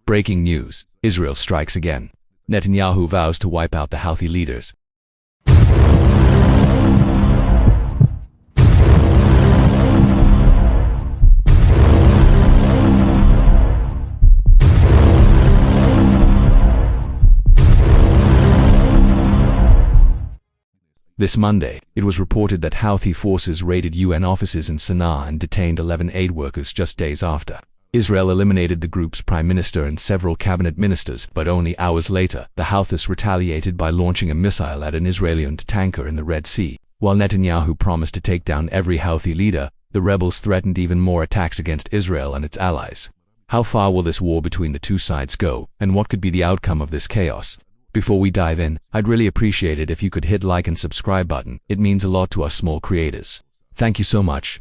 Breaking news: Israel strikes again. Netanyahu vows to wipe out the Houthi leaders. This Monday, it was reported that Houthi forces raided UN offices in Sanaa and detained 11 aid workers just days after. Israel eliminated the group's prime minister and several cabinet ministers, but only hours later, the Houthis retaliated by launching a missile at an Israeli-owned tanker in the Red Sea. While Netanyahu promised to take down every Houthi leader, the rebels threatened even more attacks against Israel and its allies. How far will this war between the two sides go, and what could be the outcome of this chaos? Before we dive in, I'd really appreciate it if you could hit like and subscribe button. It means a lot to us small creators. Thank you so much.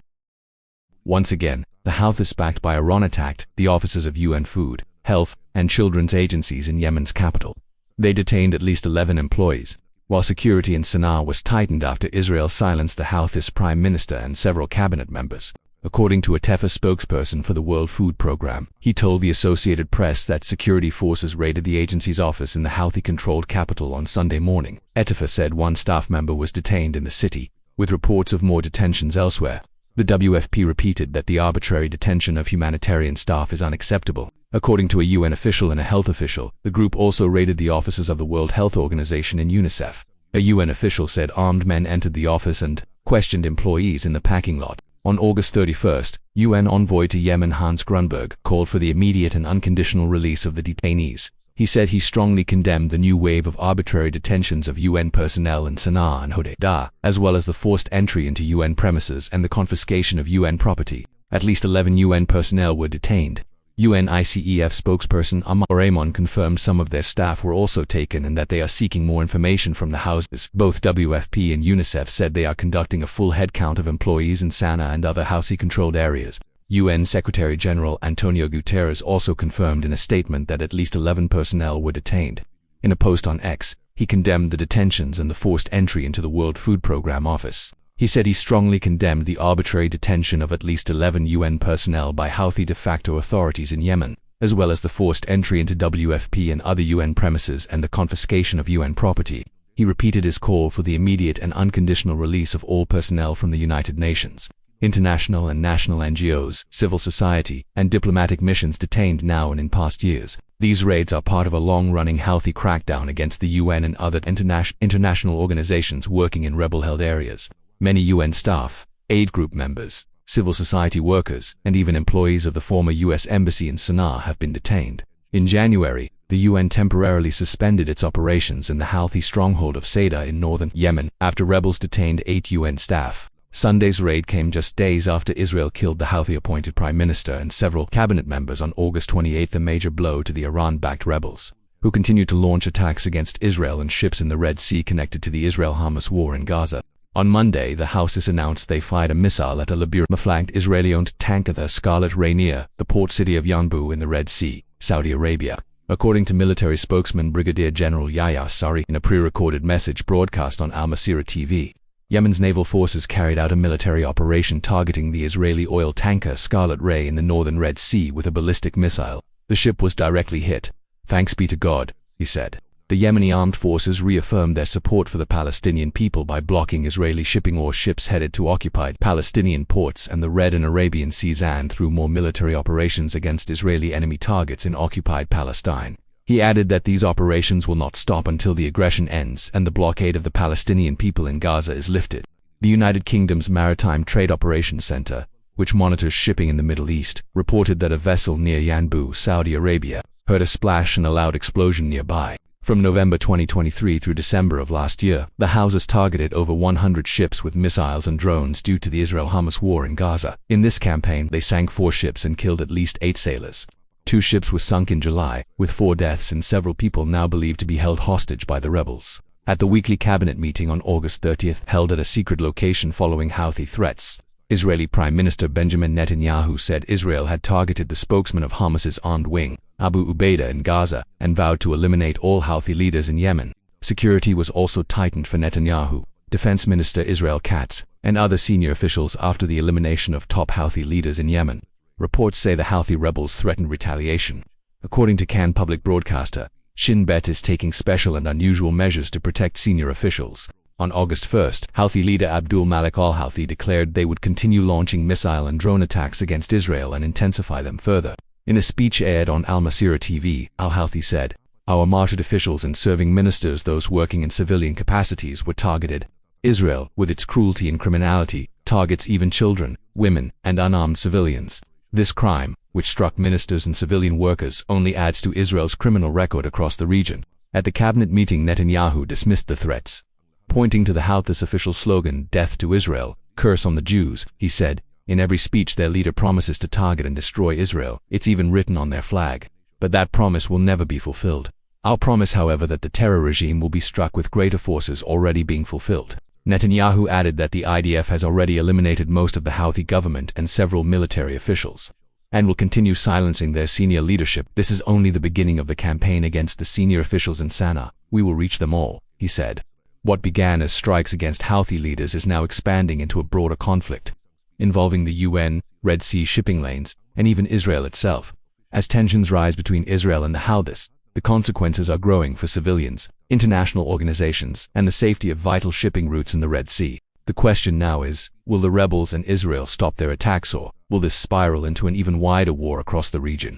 Once again, the Houthis, backed by Iran, attacked the offices of UN Food, Health, and Children's agencies in Yemen's capital. They detained at least 11 employees, while security in Sanaa was tightened after Israel silenced the Houthis prime minister and several cabinet members. According to a TEFA spokesperson for the World Food Program, he told the Associated Press that security forces raided the agency's office in the Houthi-controlled capital on Sunday morning. TEFA said one staff member was detained in the city, with reports of more detentions elsewhere. The WFP repeated that the arbitrary detention of humanitarian staff is unacceptable. According to a UN official and a health official, the group also raided the offices of the World Health Organization and UNICEF. A UN official said armed men entered the office and questioned employees in the parking lot. On August 31st, UN envoy to Yemen Hans Grunberg called for the immediate and unconditional release of the detainees. He said he strongly condemned the new wave of arbitrary detentions of UN personnel in Sanaa and Houthi, as well as the forced entry into UN premises and the confiscation of UN property. At least 11 UN personnel were detained. UNICEF spokesperson Amar Rahman confirmed some of their staff were also taken and that they are seeking more information from the Houthis. Both WFP and UNICEF said they are conducting a full head count of employees in Sanaa and other Houthi-controlled areas. UN Secretary-General Antonio Guterres also confirmed in a statement that at least 11 personnel were detained. In a post on X, he condemned the detentions and the forced entry into the World Food Program office. He said he strongly condemned the arbitrary detention of at least 11 UN personnel by Houthi de facto authorities in Yemen, as well as the forced entry into WFP and other UN premises and the confiscation of UN property. He repeated his call for the immediate and unconditional release of all personnel from the United Nations. International and national NGOs, civil society, and diplomatic missions detained now and in past years. These raids are part of a long-running Houthi crackdown against the UN and other international organizations working in rebel-held areas. Many UN staff, aid group members, civil society workers, and even employees of the former US Embassy in Sanaa have been detained. In January, the UN temporarily suspended its operations in the Houthi stronghold of Sanaa in northern Yemen after rebels detained 8 UN staff. Sunday's raid came just days after Israel killed the Houthi-appointed prime minister and several cabinet members on August 28, a major blow to the Iran-backed rebels, who continued to launch attacks against Israel and ships in the Red Sea connected to the Israel-Hamas war in Gaza. On Monday, the Houthis announced they fired a missile at a Libya-flanked Israeli-owned tanker, the Scarlet Ray, near the port city of Yanbu in the Red Sea, Saudi Arabia. According to military spokesman Brigadier General Yahya Sari in a pre-recorded message broadcast on Al Masirah TV, Yemen's naval forces carried out a military operation targeting the Israeli oil tanker Scarlet Ray in the northern Red Sea with a ballistic missile. The ship was directly hit. "Thanks be to God," he said. The Yemeni armed forces reaffirmed their support for the Palestinian people by blocking Israeli shipping or ships headed to occupied Palestinian ports and the Red and Arabian Seas, and through more military operations against Israeli enemy targets in occupied Palestine. He added that these operations will not stop until the aggression ends and the blockade of the Palestinian people in Gaza is lifted. The United Kingdom's Maritime Trade Operations Center, which monitors shipping in the Middle East, reported that a vessel near Yanbu, Saudi Arabia, heard a splash and a loud explosion nearby. From November 2023 through December of last year, the Houthis targeted over 100 ships with missiles and drones due to the Israel-Hamas war in Gaza. In this campaign, they sank 4 ships and killed at least 8 sailors. 2 ships were sunk in July, with 4 deaths and several people now believed to be held hostage by the rebels. At the weekly cabinet meeting on August 30th, held at a secret location following Houthi threats, Israeli Prime Minister Benjamin Netanyahu said Israel had targeted the spokesman of Hamas's armed wing, Abu Ubaidah, in Gaza, and vowed to eliminate all Houthi leaders in Yemen. Security was also tightened for Netanyahu, Defense Minister Israel Katz, and other senior officials after the elimination of top Houthi leaders in Yemen. Reports say the Houthi rebels threatened retaliation. According to Cannes public broadcaster, Shin Bet is taking special and unusual measures to protect senior officials. On August 1st, Houthi leader Abdul Malik al-Houthi declared they would continue launching missile and drone attacks against Israel and intensify them further. In a speech aired on Al Masirah TV, al-Houthi said, "Our martyred officials and serving ministers, those working in civilian capacities, were targeted. Israel, with its cruelty and criminality, targets even children, women, and unarmed civilians. This crime, which struck ministers and civilian workers, only adds to Israel's criminal record across the region." At the cabinet meeting, Netanyahu dismissed the threats. Pointing to the Houthis official slogan, "Death to Israel, curse on the Jews," he said, "In every speech their leader promises to target and destroy Israel. It's even written on their flag. But that promise will never be fulfilled. I'll promise, however, that the terror regime will be struck with greater forces already being fulfilled." Netanyahu added that the IDF has already eliminated most of the Houthi government and several military officials, and will continue silencing their senior leadership. "This is only the beginning of the campaign against the senior officials in Sanaa. We will reach them all," he said. What began as strikes against Houthi leaders is now expanding into a broader conflict, involving the UN, Red Sea shipping lanes, and even Israel itself. As tensions rise between Israel and the Houthis, the consequences are growing for civilians, international organizations, and the safety of vital shipping routes in the Red Sea. The question now is, will the rebels and Israel stop their attacks, or will this spiral into an even wider war across the region?